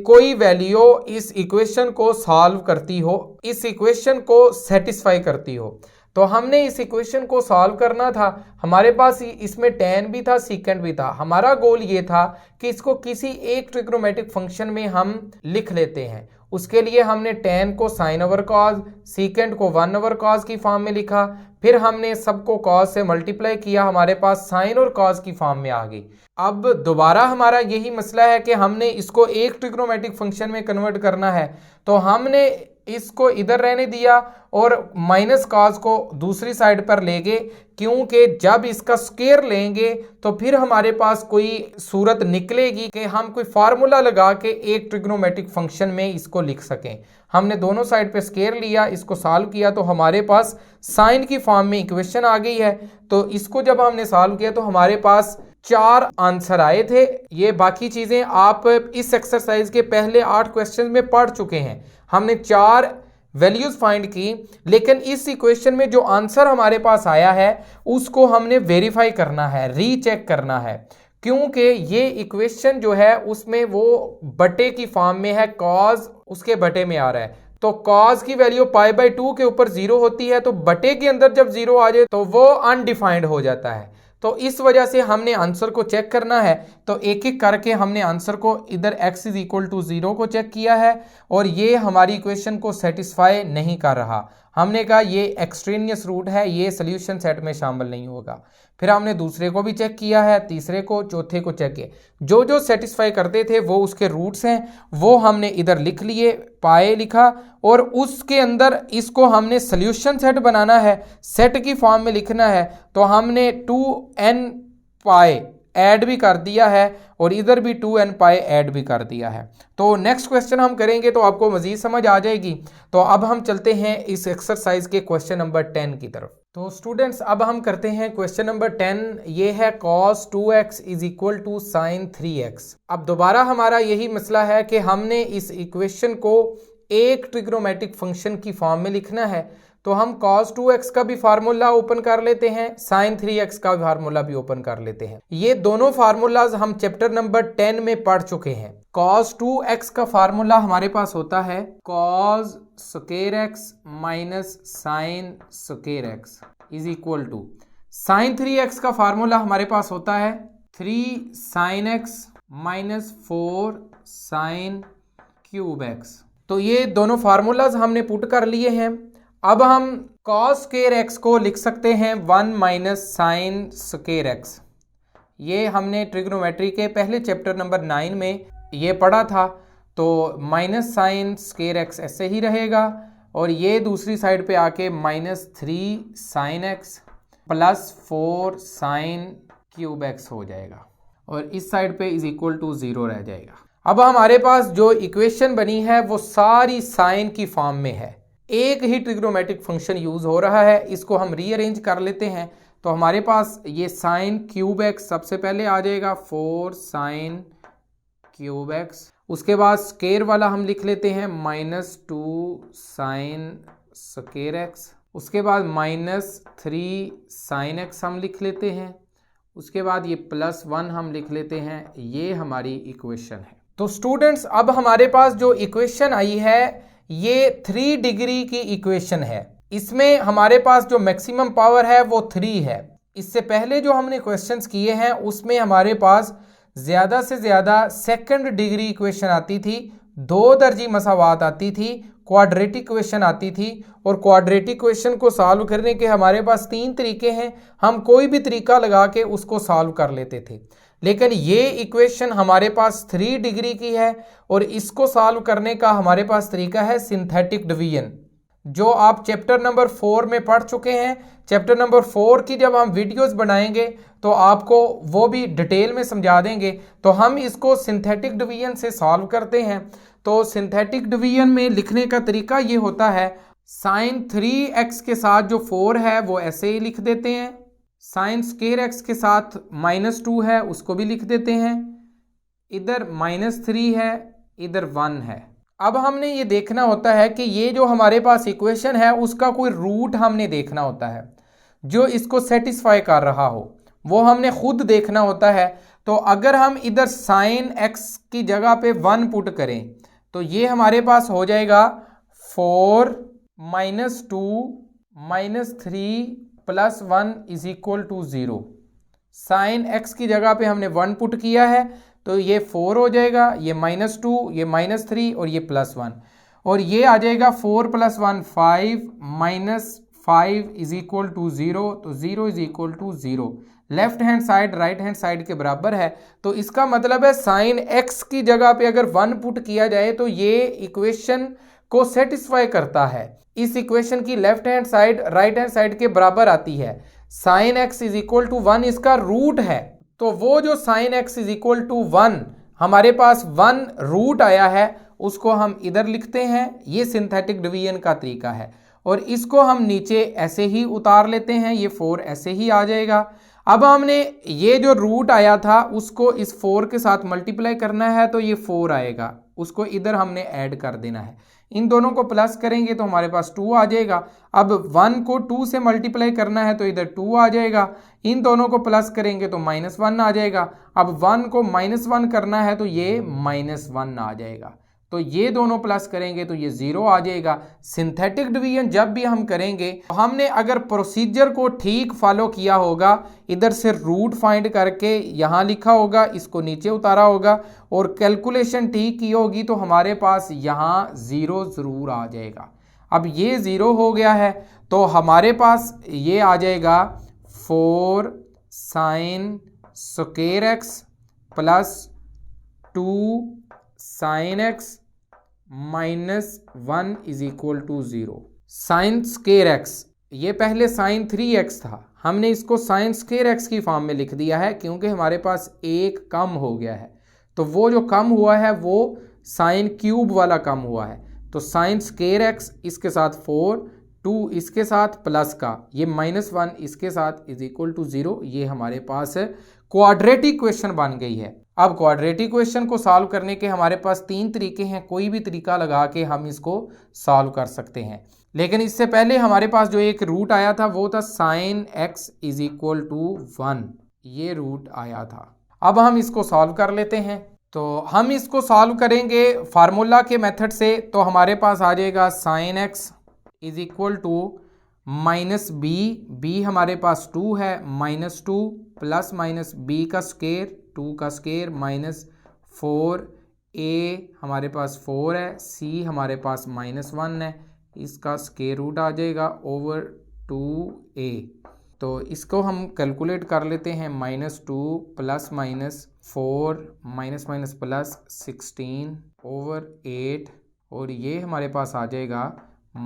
कोई वैल्यू इस इक्वेशन को सॉल्व करती हो, इस इक्वेशन को सेटिस्फाई करती हो। तो हमने इस इक्वेशन को सॉल्व करना था। हमारे पास इसमें tan भी था, सीकेंड भी था। हमारा गोल ये था कि इसको किसी एक ट्रिग्नोमेट्रिक फंक्शन में हम लिख लेते हैं। उसके लिए हमने tan को sin ओवर cos, सीकेंड को 1 ओवर cos की फॉर्म में लिखा, फिर हमने सबको cos से मल्टीप्लाई किया, हमारे पास sin और cos की फॉर्म में आ गई। अब दोबारा हमारा यही मसला है कि हमने इसको एक ट्रिग्नोमेट्रिक फंक्शन में कन्वर्ट करना है। तो हमने इसको इधर रहने दिया और माइनस cos को दूसरी साइड पर ले गए, क्योंकि जब इसका स्क्वायर लेंगे तो फिर हमारे पास कोई सूरत निकलेगी कि हम कोई फार्मूला लगा के एक ट्रिग्नोमेट्रिक फंक्शन में इसको लिख सकें। हमने दोनों साइड पे स्क्वायर लिया, इसको सॉल्व किया तो हमारे पास साइन की फॉर्म में इक्वेशन आ गई है। तो इसको जब हमने सॉल्व किया तो हमारे पास 4 आंसर आए थे। ये बाकी चीज़ें आप इस एक्सरसाइज के पहले 8 क्वेश्चन में पढ़ चुके हैं। हमने 4 वैल्यूज फाइंड की, लेकिन इस इक्वेशन में जो आंसर हमारे पास आया है उसको हमने वेरीफाई करना है, रीचेक करना है, क्योंकि ये इक्वेशन जो है उसमें वो बटे की फॉर्म में है, कॉज उसके बटे में आ रहा है। तो कॉज की वैल्यू π/2 के ऊपर 0 होती है, तो बटे के अंदर जब 0 आ जाए तो वो अनडिफाइंड हो जाता है। तो इस वजह से हमने आंसर को चेक करना है। तो एक एक करके हमने आंसर को इधर x इज इक्वल टू 0 को चेक किया है और ये हमारी इक्वेशन को सेटिस्फाई नहीं कर रहा। हमने कहा ये एक्सट्रेनियस रूट है, ये सोल्यूशन सेट में शामिल नहीं होगा। फिर हमने दूसरे को भी चेक किया है, तीसरे को, चौथे को चेक किया। जो जो सेटिस्फाई करते थे वो उसके रूट्स हैं, वो हमने इधर लिख लिए, पाए लिखा, और उसके अंदर इसको हमने सोल्यूशन सेट बनाना है, सेट की फॉर्म में लिखना है। तो हमने 2n पाए ऐड भी कर दिया है और इधर भी 2n पाए ऐड भी कर दिया है। तो नेक्स्ट क्वेश्चन हम करेंगे तो आपको मजीद समझ आ जाएगी। तो अब हम चलते हैं इस एक्सरसाइज के क्वेश्चन नंबर 10 की तरफ। तो स्टूडेंट्स अब हम करते हैं क्वेश्चन नंबर 10। ये है cos 2x is equal to sin 3x। अब दोबारा हमारा यही मसला है कि हमने इस इक्वेशन को एक ट्रिग्नोमेट्रिक फंक्शन की फॉर्म में लिखना है। तो हम cos 2x का भी फार्मूला ओपन कर लेते हैं, sin 3x का भी फार्मूला भी ओपन कर लेते हैं। ये दोनों फार्मूलाज हम चैप्टर नंबर 10 में पढ़ चुके हैं। cos 2x का फार्मूला हमारे पास होता है cos square x minus sin square x is equal to sin 3x का फार्मूला हमारे पास होता है 3 sin x minus 4 sin cube x। तो ये दोनों फार्मूलाज हमने पुट कर लिए हैं। अब हम cos स्क्वायर x को लिख सकते हैं 1 माइनस sin स्क्वायर x, ये हमने ट्रिग्नोमेट्री के पहले चैप्टर नंबर 9 में ये पढ़ा था। तो माइनस साइन स्क्वायर एक्स ऐसे ही रहेगा और ये दूसरी साइड पे आके -3 sine x plus 4 sine cube x हो जाएगा और इस साइड पे इज इक्वल टू 0 रह जाएगा। अब हमारे पास जो इक्वेशन बनी है वो सारी साइन की फॉर्म में है, एक ही ट्रिग्नोमेट्रिक फंक्शन यूज हो रहा है। इसको हम रीअरेंज कर लेते हैं तो हमारे पास ये साइन क्यूब एक्स सबसे पहले आ जाएगा 4 साइन क्यूब एक्स। उसके बाद स्क्वायर वाला हम लिख लेते हैं -2 साइन स्क्वायर एक्स। उसके बाद -3 साइन एक्स हम लिख लेते हैं। उसके बाद ये +1 हम लिख लेते हैं। ये हमारी इक्वेशन है। तो स्टूडेंट्स अब हमारे पास जो इक्वेशन आई है ये 3 डिग्री की इक्वेशन है। इसमें हमारे पास जो मैक्सिमम पावर है वो 3 है। इससे पहले जो हमने क्वेश्चंस किए हैं उसमें हमारे पास ज़्यादा से ज़्यादा सेकंड डिग्री इक्वेशन आती थी, 2 दर्जी मसावात आती थी, क्वाड्रेटिक इक्वेशन आती थी। और क्वाड्रेटिक इक्वेशन को सॉल्व करने के हमारे पास 3 तरीके हैं, हम कोई भी तरीका लगा के उसको सॉल्व कर लेते थे। लेकिन ये इक्वेशन हमारे पास 3 डिग्री की है और इसको सॉल्व करने का हमारे पास तरीका है सिंथेटिक डिवीजन, जो आप चैप्टर नंबर 4 में पढ़ चुके हैं। चैप्टर नंबर 4 की जब हम वीडियोस बनाएंगे तो आपको वो भी डिटेल में समझा देंगे। तो हम इसको सिंथेटिक डिवीजन से सॉल्व करते हैं। तो सिंथेटिक डिवीजन में लिखने का तरीका ये होता है, साइन 3x के साथ जो 4 है वो ऐसे ही लिख देते हैं, साइन स्क्वायर एक्स के साथ -2 है उसको भी लिख देते हैं, इधर -3 है, इधर 1 है। अब हमने ये देखना होता है कि ये जो हमारे पास इक्वेशन है उसका कोई रूट हमने देखना होता है जो इसको सेटिस्फाई कर रहा हो, वो हमने खुद देखना होता है। तो अगर हम इधर साइन x की जगह पे 1 पुट करें तो ये हमारे पास हो जाएगा 4 -2 -3 + 1 is equal to 0। Sine x की जगह पे हमने 1 पुट किया है तो ये 4 हो जाएगा, ये -2, ये -3 और ये +1 और ये आ जाएगा 4 + 1 5 -5 इज इक्वल टू 0। तो 0 is equal to 0। Left hand side right hand side के बराबर है। तो इसका मतलब है साइन x की जगह पे अगर 1 पुट किया जाए तो ये इक्वेशन को सेटिस्फाई करता है। इस इक्वेशन की left hand side right hand side के बराबर आती है। Sine x is equal to 1 इसका रूट है। तो वो जो sine x is equal to 1 हमारे पास 1 रूट आया है उसको हम इधर लिखते हैं। ये सिंथेटिक डिवीजन का तरीका है और इसको हम नीचे ऐसे ही उतार लेते हैं, ये 4 ऐसे ही आ जाएगा। अब हमने ये जो रूट आया था उसको इस 4 के साथ मल्टीप्लाई करना है तो ये 4 आएगा, उसको इधर हमने ऐड कर देना है। इन दोनों को प्लस करेंगे तो हमारे पास 2 आ जाएगा। अब 1 को 2 से मल्टीप्लाई करना है तो इधर 2 आ जाएगा। इन दोनों को प्लस करेंगे तो -1 आ जाएगा। अब 1 को -1 करना है तो ये -1 आ जाएगा। तो ये दोनों प्लस करेंगे तो ये 0 आ जाएगा। सिंथेटिक डिवीजन जब भी हम करेंगे हमने अगर प्रोसीजर को ठीक फॉलो किया होगा, इधर से रूट फाइंड करके यहाँ लिखा होगा, इसको नीचे उतारा होगा और कैलकुलेशन ठीक की होगी तो हमारे पास यहाँ 0 ज़रूर आ जाएगा। अब ये 0 हो गया है तो हमारे पास ये आ जाएगा 4 sine square x plus 2 sine x -1 is equal to 0। Sine square x ये पहले साइन 3x था, हमने इसको साइन स्क्वायर एक्स की फॉर्म में लिख दिया है क्योंकि हमारे पास एक कम हो गया है। तो वो जो कम हुआ है वो साइन क्यूब वाला कम हुआ है। तो साइन स्क्वायर एक्स इसके साथ 4, 2 इसके साथ प्लस का ये -1 इसके साथ इज इक्वल टू 0। ये हमारे पास क्वाड्रेटिक इक्वेशन बन गई है। अब क्वाड्रेटिक इक्वेशन को सॉल्व करने के हमारे पास 3 तरीके हैं, कोई भी तरीका लगा के हम इसको सॉल्व कर सकते हैं। लेकिन इससे पहले हमारे पास जो एक रूट आया था वो था sine x is equal to 1, ये रूट आया था। अब हम इसको सॉल्व कर लेते हैं। तो हम इसको सॉल्व करेंगे फार्मूला के मेथड से। तो हमारे पास आ जाएगा sine x is equal to -b हमारे पास 2 है, -2 प्लस माइनस b का स्क्वायर 2 का स्क्वायर -4a हमारे पास 4 है, c हमारे पास -1 है, इसका स्क्वायर रूट आ जाएगा ओवर 2a। तो इसको हम कैलकुलेट कर लेते हैं, -2 plus minus 4 minus minus plus 16/8, और ये हमारे पास आ जाएगा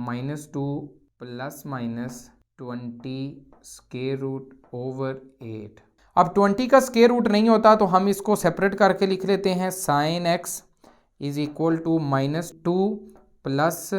-2 प्लस माइनस 20 √8। अब 20 का स्क्वायर रूट नहीं होता तो हम इसको सेपरेट करके लिख लेते हैं, sin x is equal to -2 plus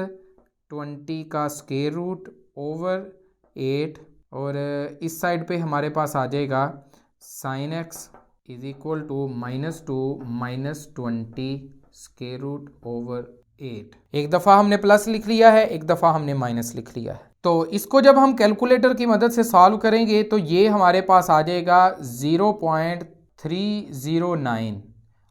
20 का स्क्वायर रूट ओवर 8, और इस साइड पे हमारे पास आ जाएगा sin x is equal to -2 minus 20 square root over 8। एक दफ़ा हमने प्लस लिख लिया है, एक दफ़ा हमने माइनस लिख लिया है। तो इसको जब हम कैलकुलेटर की मदद से सॉल्व करेंगे तो ये हमारे पास आ जाएगा 0.309।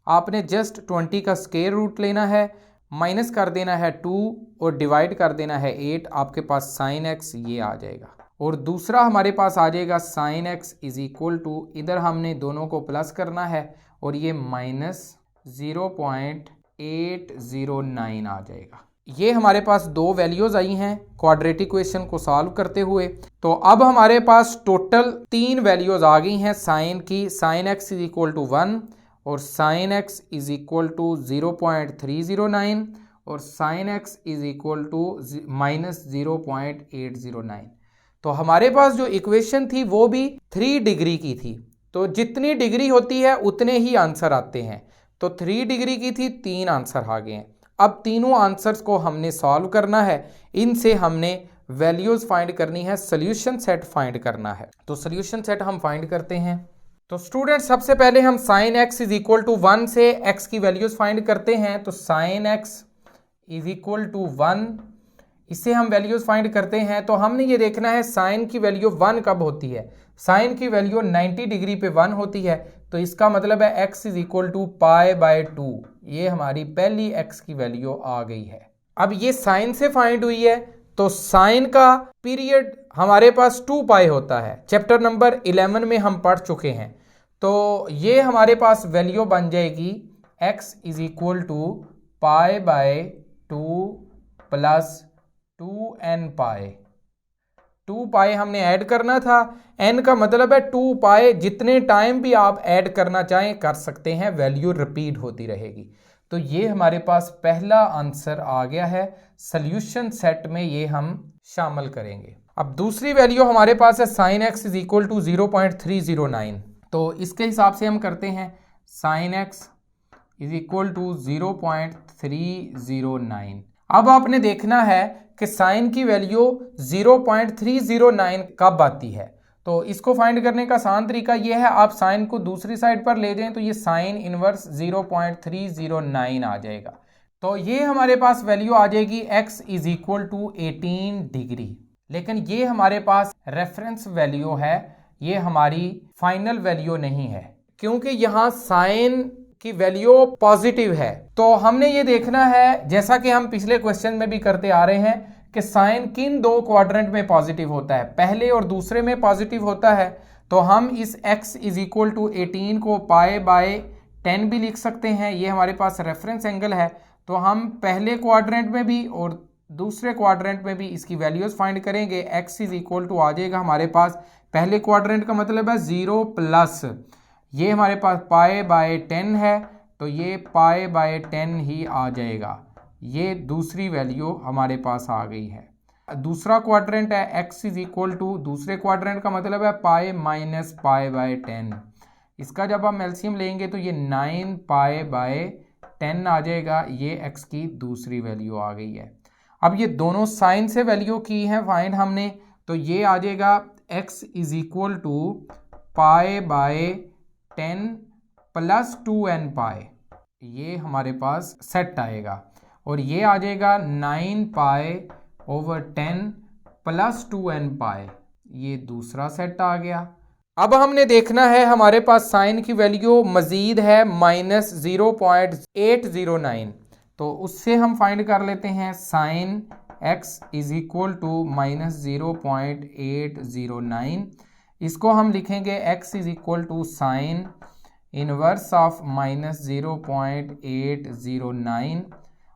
आपने जस्ट 20 का स्क्वायर रूट लेना है, माइनस कर देना है 2 और डिवाइड कर देना है 8, आपके पास sin x ये आ जाएगा। और दूसरा हमारे पास आ जाएगा sin x is equal to, इधर हमने दोनों को प्लस करना है और ये -0.809 आ जाएगा। ये हमारे पास दो वैल्यूज आई हैं क्वाड्रेटिक इक्वेशन को सॉल्व करते हुए। तो अब हमारे पास टोटल 3 वैल्यूज आ गई हैं साइन की, sin x is equal to 1 और sin x is equal to 0.309 और sin x is equal to -0.809। तो हमारे पास जो इक्वेशन थी वो भी 3 डिग्री की थी, तो जितनी डिग्री होती है उतने ही आंसर आते हैं। तो 3 डिग्री की थी, 3 आंसर आ गए हैं। अब तीनों आंसर्स को हमने सॉल्व करना है, इनसे हमने वैल्यूज फाइंड करनी है, सोल्यूशन सेट फाइंड करना है। तो सोल्यूशन सेट हम फाइंड करते हैं। तो स्टूडेंट सबसे पहले हम sin x is equal to 1 से x की वैल्यूज फाइंड करते हैं। तो sin x is equal to 1, इससे हम वैल्यूज फाइंड करते हैं। तो हमने ये देखना है साइन की वैल्यू 1 कब होती है। साइन की वैल्यू 90 डिग्री पे 1 होती है, तो इसका मतलब है x इज इक्वल टू π/2। ये हमारी पहली x की वैल्यू आ गई है। अब ये साइन से फाइंड हुई है, तो साइन का पीरियड हमारे पास 2π होता है, चैप्टर नंबर 11 में हम पढ़ चुके हैं। तो ये हमारे पास वैल्यू बन जाएगी x is equal to π/2 plus 2nπ। 2π हमने ऐड करना था, n का मतलब है 2π, जितने टाइम भी आप ऐड करना चाहें कर सकते हैं, वैल्यू रिपीट होती रहेगी। तो ये हमारे पास पहला आंसर आ गया है, सोल्यूशन सेट में ये हम शामिल करेंगे। अब दूसरी वैल्यू हमारे पास है sin x is equal to 0.309। तो इसके हिसाब से हम करते हैं sin x is equal to 0.309। अब आपने देखना है कि साइन की वैल्यू 0.309 कब आती है। तो इसको फाइंड करने का आसान तरीका यह है, आप साइन को दूसरी साइड पर ले जाएं तो ये साइन इनवर्स 0.309 आ जाएगा। तो ये हमारे पास वैल्यू आ जाएगी x is equal to 18 degree. लेकिन ये हमारे पास रेफरेंस वैल्यू है, ये हमारी फाइनल वैल्यू नहीं है, क्योंकि यहाँ साइन की वैल्यू पॉजिटिव है। तो हमने ये देखना है, जैसा कि हम पिछले क्वेश्चन में भी करते आ रहे हैं, कि साइन किन दो क्वाड्रेंट में पॉजिटिव होता है, पहले और दूसरे में पॉजिटिव होता है। तो हम इस x इज इक्वल टू 18 को π/10 भी लिख सकते हैं, ये हमारे पास रेफरेंस एंगल है। तो हम पहले क्वाड्रेंट में भी और दूसरे क्वाड्रेंट में भी इसकी वैल्यूज फाइंड करेंगे। x इज इक्वल टू आ जाएगा हमारे पास, पहले क्वाड्रेंट का मतलब है 0 प्लस, ये हमारे पास π/10 है, तो ये π/10 ही आ जाएगा। ये दूसरी वैल्यू हमारे पास आ गई है। दूसरा क्वाड्रेंट है x इज इक्वल टू, दूसरे क्वाड्रेंट का मतलब है π माइनस π/10। इसका जब हम एलसीएम लेंगे तो ये 9π/10 आ जाएगा। ये x की दूसरी वैल्यू आ गई है। अब ये दोनों साइन से वैल्यू की है फाइंड हमने, तो ये आ जाएगा x is equal to π/10 plus 2nπ, ये हमारे पास सेट आएगा। और ये आ जाएगा 9π/10 प्लस 2nπ, ये दूसरा सेट आ गया। अब हमने देखना है, हमारे पास साइन की वैल्यू मजीद है -0.809, तो उससे हम फाइंड कर लेते हैं sine x is equal to -0.809। इसको हम लिखेंगे x is equal to sine inverse of -0.809,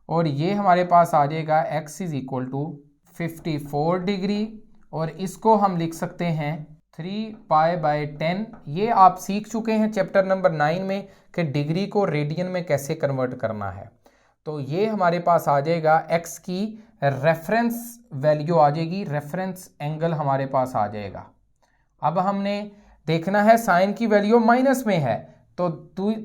और ये हमारे पास आ जाएगा x is equal to 54 degree, और इसको हम लिख सकते हैं 3π/10। ये आप सीख चुके हैं चैप्टर नंबर 9 में कि डिग्री को रेडियन में कैसे कन्वर्ट करना है। तो ये हमारे पास आ जाएगा x की रेफरेंस वैल्यू आ जाएगी, रेफरेंस एंगल हमारे पास आ जाएगा। अब हमने देखना है साइन की वैल्यू माइनस में है, तो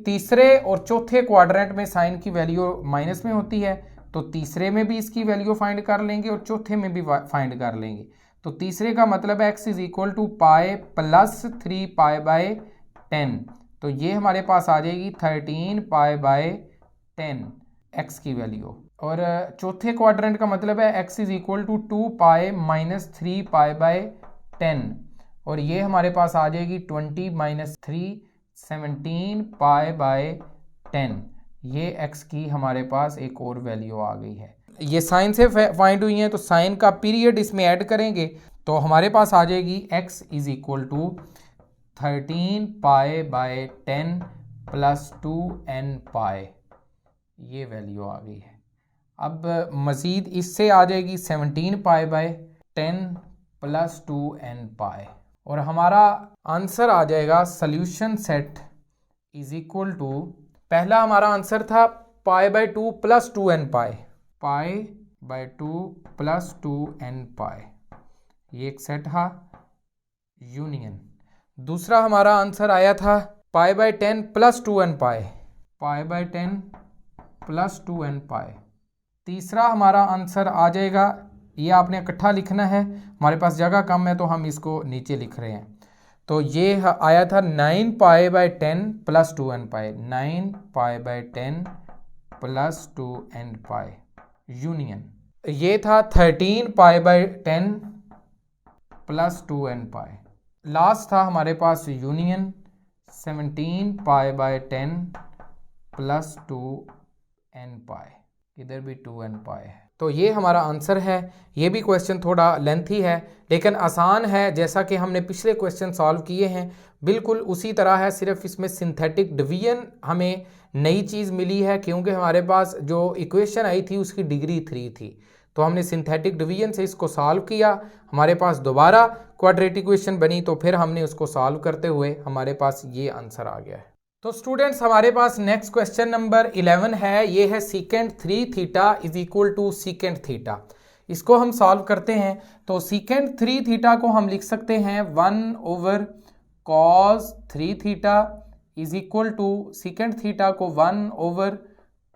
तीसरे और चौथे क्वाड्रेंट में साइन की वैल्यू माइनस में होती है, तो तीसरे में भी इसकी वैल्यू फाइंड कर लेंगे और चौथे में भी फाइंड कर लेंगे। तो तीसरे का मतलब x is equal to pi plus 3π/10, तो ये हमारे पास आ जाएगी 13π/10 x की वैल्यू। और चौथे क्वाड्रेंट का मतलब है x इज इक्वल टू 2π - 3π/10, और ये हमारे पास आ जाएगी 20 - 3 17π/10। ये x की हमारे पास एक और वैल्यू आ गई है। ये साइन से फाइंड हुई है, तो साइन का पीरियड इसमें ऐड करेंगे तो हमारे पास आ जाएगी x is equal to 13π/10 plus 2nπ। ये वैल्यू आ गई है। अब मज़ीद इससे आ जाएगी 17π/10 प्लस 2nπ, और हमारा आंसर आ जाएगा solution set is equal to, पहला हमारा आंसर था π/2 प्लस 2nπ, π/2 प्लस 2nπ, ये एक सेट था यूनियन। दूसरा हमारा आंसर आया था π/10 प्लस 2nπ, π/10 प्लस 2nπ। तीसरा हमारा आंसर आ जाएगा, ये आपने इकट्ठा लिखना है, हमारे पास जगह कम है तो हम इसको नीचे लिख रहे हैं। तो ये आया था 9π/10 plus 2nπ, 9π/10 plus 2nπ union. ये था 13π/10 प्लस 2nπ। लास्ट था हमारे पास यूनियन 17π/10 प्लस 2nπ, इधर भी 2nπ है। तो ये हमारा आंसर है। ये भी क्वेश्चन थोड़ा लेंथी है लेकिन आसान है, जैसा कि हमने पिछले क्वेश्चन सॉल्व किए हैं बिल्कुल उसी तरह है, सिर्फ इसमें सिंथेटिक डिवीजन हमें नई चीज़ मिली है, क्योंकि हमारे पास जो इक्वेशन आई थी उसकी डिग्री 3 थी, तो हमने सिंथेटिक डिवीजन से इसको सॉल्व किया, हमारे पास दोबारा क्वाड्रेटिक इक्वेशन बनी, तो फिर हमने उसको सॉल्व करते हुए हमारे पास ये आंसर आ गया है। तो स्टूडेंट्स हमारे पास नेक्स्ट क्वेश्चन नंबर 11 है। ये है secant 3 theta is equal to secant theta. इसको हम सॉल्व करते हैं। तो सीकेंट 3 थीटा को हम लिख सकते हैं 1 cos 3 theta is equal to secant theta को 1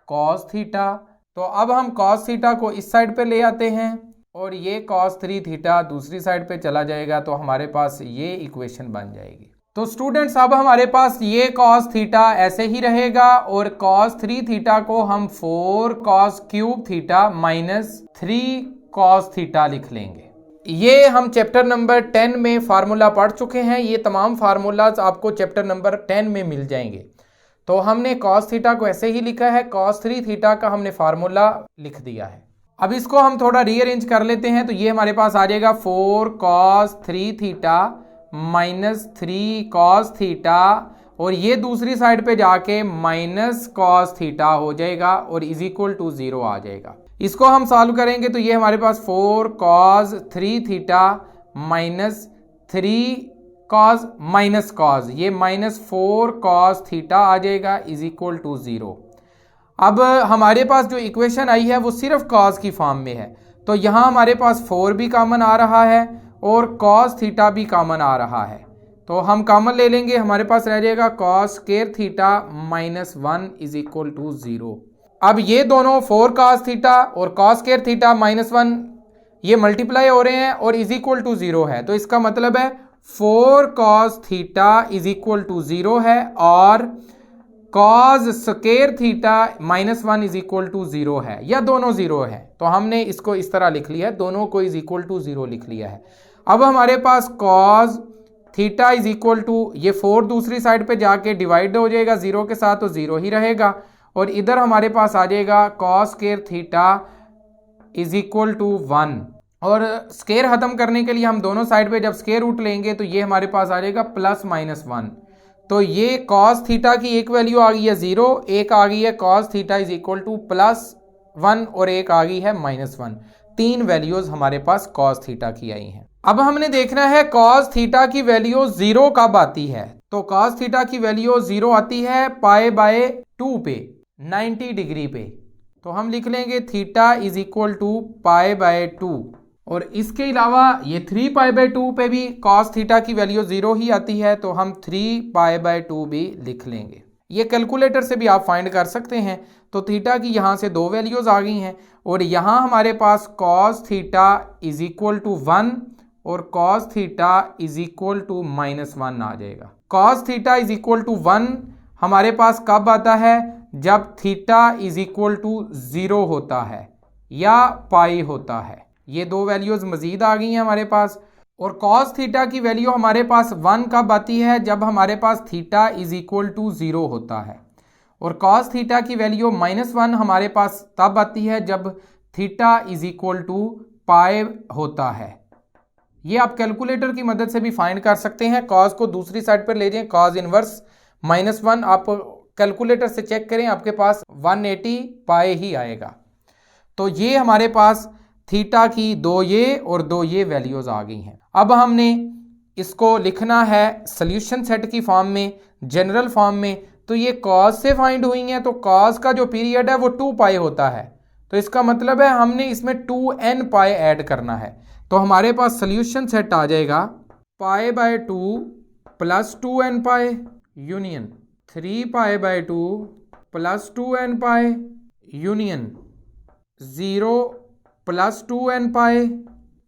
cos थीटा। तो अब हम cos थीटा को इस साइड पे ले आते हैं और ये cos 3 थीटा दूसरी साइड पे चला जाएगा, तो हमारे पास ये इक्वेशन बन जाएगी। तो स्टूडेंट्स अब हमारे पास ये cos थीटा ऐसे ही रहेगा और cos 3 थीटा को हम 4 cos cube theta minus 3 cos theta लिख लेंगे। ये हम चैप्टर नंबर 10 में फार्मूला पढ़ चुके हैं, ये तमाम फार्मूलाज आपको चैप्टर नंबर 10 में मिल जाएंगे। तो हमने cos थीटा को ऐसे ही लिखा है, cos 3 थीटा का हमने फार्मूला लिख दिया है। अब इसको हम थोड़ा रीअरेंज कर लेते हैं, तो ये हमारे पास आ जाएगा 4 cos 3 theta minus 3 cos theta, और ये दूसरी साइड पे जाके माइनस cos थीटा हो जाएगा और इज इक्वल टू 0 आ जाएगा। इसको हम सॉल्व करेंगे तो ये हमारे पास 4 cos 3 theta minus 3 cos minus cos, ये माइनस 4 cos थीटा आ जाएगा इज इक्वल टू 0। अब हमारे पास जो इक्वेशन आई है वो सिर्फ cos की फॉर्म में है, तो यहाँ हमारे पास 4 भी कॉमन आ रहा है और cos थीटा भी कॉमन आ रहा है, तो हम कॉमन ले लेंगे, हमारे पास रह जाएगा cos square theta minus 1 is equal to 0। अब ये दोनों 4 cos थीटा और cos स्क्वायर थीटा माइनस 1 ये मल्टीप्लाई हो रहे हैं और इज इक्वल टू 0 है, तो इसका मतलब है 4 cos theta is equal to 0 है और cos square theta minus 1 is equal to 0 है, या दोनों 0 है। तो हमने इसको इस तरह लिख लिया है, दोनों को इज इक्वल टू 0 लिख लिया है। अब हमारे पास cos theta is equal to, ये 4 दूसरी साइड पे जाके डिवाइड हो जाएगा 0 के साथ, तो 0 ही रहेगा, और इधर हमारे पास आ जाएगा cos square theta is equal to 1, और स्क्वायर खत्म करने के लिए हम दोनों साइड पे जब स्क्वायर रूट लेंगे तो ये हमारे पास आ जाएगा प्लस माइनस 1। तो ये cos थीटा की एक वैल्यू आ गई है 0, एक आ गई है cos theta is equal two plus 1 और एक आ गई है माइनस 1। 3 वैल्यूज हमारे पास cos थीटा की आई हैं। अब हमने देखना है कॉस थीटा की वैल्यू 0 कब आती है। तो कॉस थीटा की वैल्यू 0 आती है π/2 पे, 90 डिग्री पे। तो हम लिख लेंगे थीटा इज इक्वल टू π/2। और इसके अलावा ये 3π/2 पे भी कॉस थीटा की वैल्यू 0 ही आती है, तो हम 3π/2 भी लिख लेंगे। ये कैलकुलेटर से भी आप फाइंड कर सकते हैं। तो थीटा की यहाँ से दो वैल्यूज आ गई हैं और यहाँ हमारे पास cos theta is equal to 1 और cos theta is equal to -1 आ जाएगा। Cos theta is equal to 1 हमारे पास कब आता है, जब थीटा इज इक्वल टू 0 होता है या पाई होता है। ये दो वैल्यूज मजीद आ गई हैं हमारे पास। और कॉस थीटा की वैल्यू हमारे पास 1 कब आती है, जब हमारे पास थीटा इज इक्वल टू 0 होता है। और कॉस थीटा की वैल्यू -1 हमारे पास तब आती है जब थीटा इज इक्वल टू पाई होता है। ये आप कैलकुलेटर की मदद से भी फाइंड कर सकते हैं। कॉस को दूसरी साइड पर ले जाएं, कॉस इनवर्स -1 आप कैलकुलेटर से चेक करें, आपके पास 180 पाई ही आएगा। तो ये हमारे पास थीटा की दो ये और दो ये वैल्यूज आ गई हैं। अब हमने इसको लिखना है सॉल्यूशन सेट की फॉर्म में, जनरल फॉर्म में। तो ये कॉस से फाइंड हुई हैं, तो कॉस का जो पीरियड है वो 2 पाई होता है। तो इसका मतलब है हमने इसमें 2n पाई ऐड करना है। तो हमारे पास सॉल्यूशन सेट आ जाएगा π/2 प्लस 2n पाई यूनियन 3π/2 प्लस 2n पाई यूनियन 0 प्लस 2n पाई।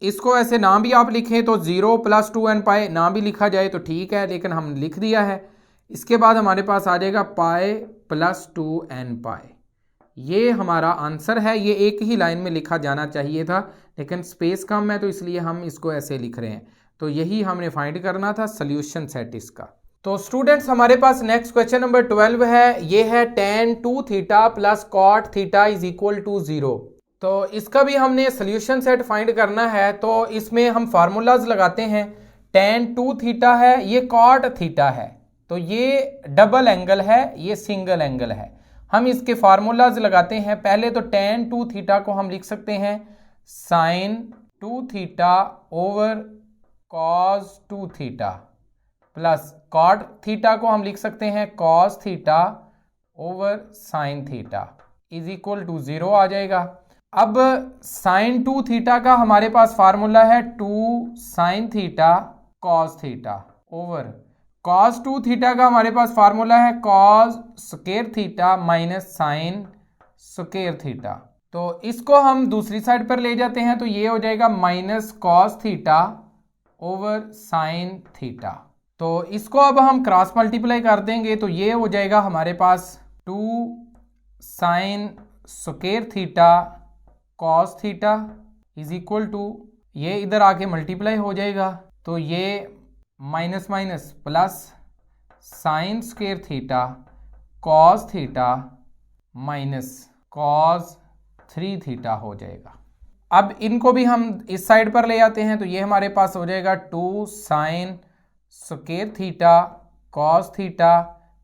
इसको ऐसे ना भी आप लिखें तो 0 प्लस 2n पाई ना भी लिखा जाए तो ठीक है, लेकिन हम लिख दिया है। इसके बाद हमारे पास आ जाएगा पाई प्लस 2n पाई। ये हमारा आंसर है। ये एक ही लाइन में लिखा जाना चाहिए था, लेकिन स्पेस कम है तो इसलिए हम इसको ऐसे लिख रहे हैं। तो यही हमने फाइंड करना था सॉल्यूशन सेट इसका। तो स्टूडेंट्स हमारे पास नेक्स्ट क्वेश्चन नंबर 12 है। ये है tan 2 theta plus cot theta is equal to 0। तो इसका भी हमने सॉल्यूशन सेट फाइंड करना है। तो इसमें हम फार्मूलाज लगाते हैं। tan 2 थीटा है, ये cot थीटा है, तो ये डबल एंगल है, ये सिंगल एंगल है। हम इसके फार्मूलाज लगाते हैं। पहले तो tan 2 थीटा को हम लिख सकते हैं sin 2 theta over cos 2 theta plus cot theta को हम लिख सकते हैं cos theta over sin theta is equal to 0 आ जाएगा। अब sin 2 थीटा का हमारे पास फार्मूला है 2 sin theta cos theta over cos 2 theta का हमारे पास फार्मूला है cos square theta minus sin square theta. तो इसको हम दूसरी साइड पर ले जाते हैं, तो ये हो जाएगा minus cos theta over sin theta. तो इसको अब हम क्रॉस मल्टीप्लाई कर देंगे, तो ये हो जाएगा हमारे पास 2 sin square theta cos theta is equal to, ये इधर आके मल्टीप्लाई हो जाएगा, तो ये minus minus plus sine square theta cos theta minus cos 3 theta हो जाएगा। अब इनको भी हम इस साइड पर ले आते हैं, तो ये हमारे पास हो जाएगा 2 sine square theta cos theta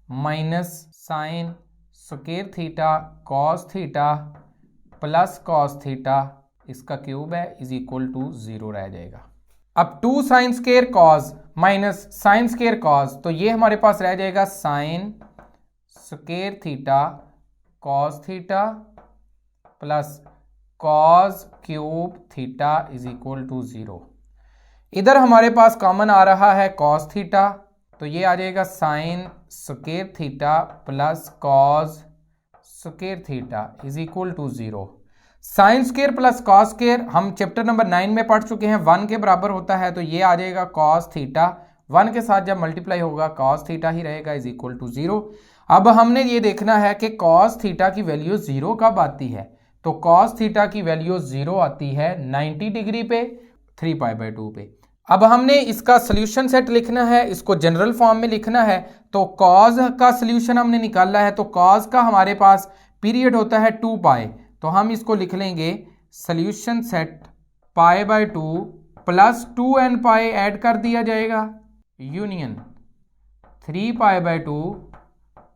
minus sine square theta cos theta plus cos theta, इसका क्यूब है, इज इक्वल टू 0 रह जाएगा। अब 2 sine square cos minus sine square cos, तो ये हमारे पास रह जाएगा sine square theta cos theta plus cos cube theta is equal to 0। इधर हमारे पास कॉमन आ रहा है कॉस थीटा, तो ये आ जाएगा sine square theta plus cos square theta is equal to 0। Sine square plus cos square हम चैप्टर नंबर 9 में पढ़ चुके हैं, 1 के बराबर होता है, तो ये आ जाएगा कॉस थीटा, 1 के साथ जब मल्टीप्लाई होगा कॉस थीटा ही रहेगा इज इक्वल टू 0। अब हमने ये देखना है कि कॉस थीटा की वैल्यू 0 कब आती है। तो कॉस थीटा की वैल्यू 0 आती है 90 डिग्री पे 3π/2 पे। अब हमने इसका सोल्यूशन सेट लिखना है, इसको जनरल फॉर्म में लिखना है। तो कॉस का सोल्यूशन हमने निकाला है, तो कॉस का हमारे पास पीरियड होता है 2 पाई, तो हम इसको लिख लेंगे solution set π/2 plus 2n pi add कर दिया जाएगा यूनियन 3π/2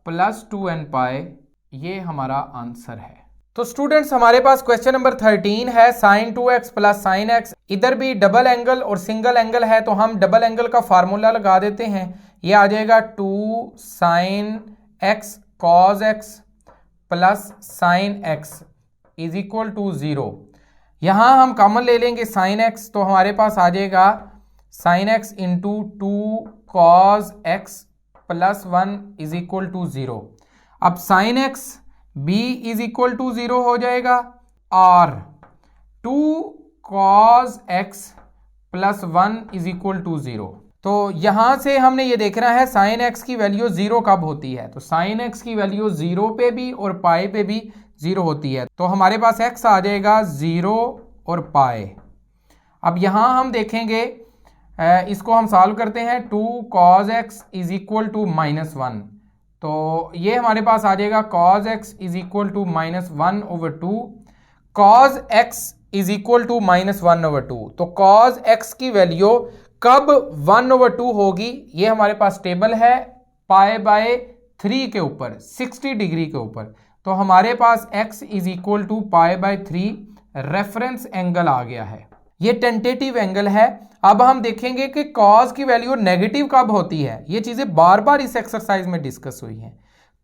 प्लस 2n पाई, ये हमारा आंसर है। तो स्टूडेंट्स हमारे पास क्वेश्चन नंबर 13 है sin 2x plus sine x. इधर भी डबल एंगल और सिंगल एंगल है तो हम डबल एंगल का फार्मूला लगा देते हैं। ये आ जाएगा 2 sin x cos x plus sine x is equal to 0। यहाँ हम कॉमन ले लेंगे sin x, तो हमारे पास आ जाएगा sin x into 2 cos x plus 1 is equal to 0। अब sin x b is equal to 0 हो जाएगा और 2 cos x plus 1 is equal to 0। तो यहां से हमने ये देखना है sin x की वैल्यू 0 कब होती है। तो sin x की वैल्यू 0 पे भी और पाई पे भी 0 होती है। तो हमारे पास x आ जाएगा 0 और पाई। अब यहां हम देखेंगे, इसको हम सॉल्व करते हैं। 2 cos x is equal to -1, तो ये हमारे पास आ जाएगा cos x is equal to -1/2। cos x is equal to -1/2। तो cos x की वैल्यू कब 1/2 होगी, ये हमारे पास टेबल है π/3 के ऊपर, 60 डिग्री के ऊपर। तो हमारे पास x is equal to π/3 reference angle आ गया है। ये टेंटेटिव एंगल है। अब हम देखेंगे कि cos की वैल्यू नेगेटिव कब होती है। ये चीजें बार बार इस एक्सरसाइज में डिस्कस हुई हैं।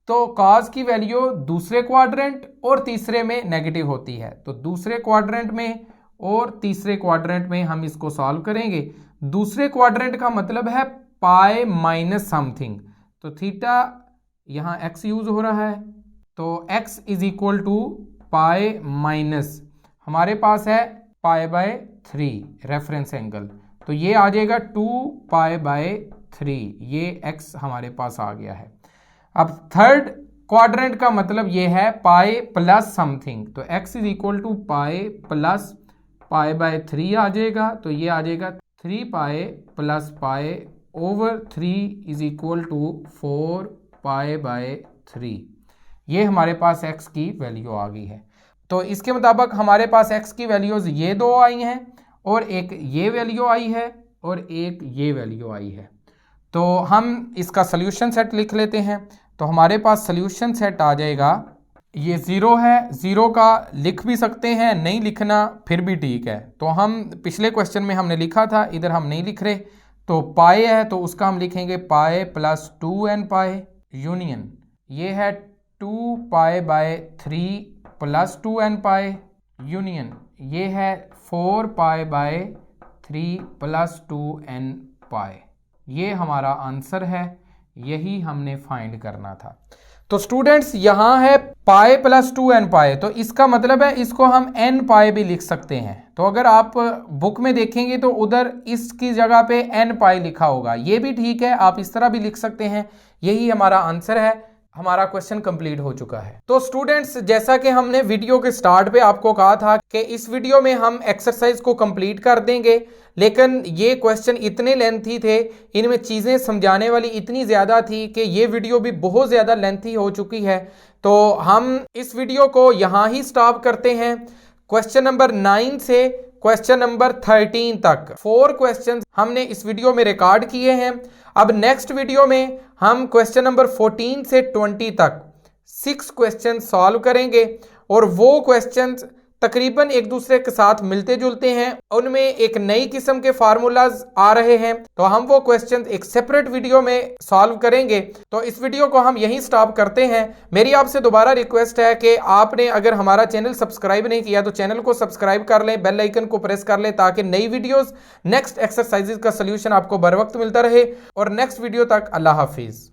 तो cos की वैल्यू दूसरे क्वाड्रेंट और तीसरे में नेगेटिव होती है। तो दूसरे क्वाड्रेंट में और तीसरे क्वाड्रेंट में हम इसको सॉल्व करेंगे। दूसरे क्वाड्रेंट का मतलब है पाई माइनस समथिंग, तो थीटा यहाँ x यूज हो रहा है, तो x is equal to pi minus हमारे पास है π/3 रेफरेंस एंगल। तो ये आ जाएगा 2 π/3, ये x हमारे पास आ गया है। अब थर्ड क्वाड्रेंट का मतलब ये है पाई प्लस समथिंग, तो x is equal to pi plus π/3 आ जाएगा। तो ये आ जाएगा 3 pi plus pi over 3 is equal to 4 π/3। ये हमारे पास x की वैल्यू आ गई है। तो इसके मुताबिक हमारे पास x की वैल्यूज ये दो आई हैं और एक ये वैल्यू आई है और एक ये वैल्यू आई है। तो हम इसका सोल्यूशन सेट लिख लेते हैं। तो हमारे पास सोल्यूशन सेट आ जाएगा, ये 0 है, 0 का लिख भी सकते हैं, नहीं लिखना फिर भी ठीक है। तो हम पिछले क्वेश्चन में हमने लिखा था, इधर हम नहीं लिख रहे। तो पाई है तो उसका हम लिखेंगे पाई प्लस 2n पाई यूनियन, ये है 2 π/3 प्लस 2n पाई यूनियन, ये है 4 π/3 प्लस 2n पाई। ये हमारा आंसर है, यही हमने फाइंड करना था। तो स्टूडेंट्स यहाँ है पाई प्लस 2n पाई, तो इसका मतलब है इसको हम n पाई भी लिख सकते हैं। तो अगर आप बुक में देखेंगे तो उधर इसकी जगह पे n पाई लिखा होगा, ये भी ठीक है, आप इस तरह भी लिख सकते हैं। यही हमारा आंसर है। हमारा क्वेश्चन कंप्लीट हो चुका है। तो स्टूडेंट्स, जैसा कि हमने वीडियो के स्टार्ट पे आपको कहा था कि इस वीडियो में हम एक्सरसाइज को कंप्लीट कर देंगे, लेकिन ये क्वेश्चन इतने लेंथी थे, इनमें चीज़ें समझाने वाली इतनी ज़्यादा थी कि ये वीडियो भी बहुत ज़्यादा लेंथी हो चुकी है। तो हम इस वीडियो को यहाँ ही स्टॉप करते हैं। क्वेश्चन नंबर 9 से क्वेश्चन नंबर 13 तक 4 क्वेश्चन हमने इस वीडियो में रिकॉर्ड किए हैं। अब नेक्स्ट वीडियो में हम क्वेश्चन नंबर 14 से 20 तक 6 क्वेश्चन सॉल्व करेंगे और वो क्वेश्चंस तकरीबन एक दूसरे के साथ मिलते जुलते हैं, उनमें एक नई किस्म के फार्मूलाज आ रहे हैं। तो हम वो क्वेश्चंस एक सेपरेट वीडियो में सॉल्व करेंगे। तो इस वीडियो को हम यहीं स्टॉप करते हैं। मेरी आपसे दोबारा रिक्वेस्ट है कि आपने अगर हमारा चैनल सब्सक्राइब नहीं किया तो चैनल को सब्सक्राइब कर लें, बेल आइकन को प्रेस कर लें, ताकि नई वीडियोस नेक्स्ट एक्सरसाइजेज का सोल्यूशन आपको बर वक्त मिलता रहे। और नेक्स्ट वीडियो तक अल्लाह हाफिज।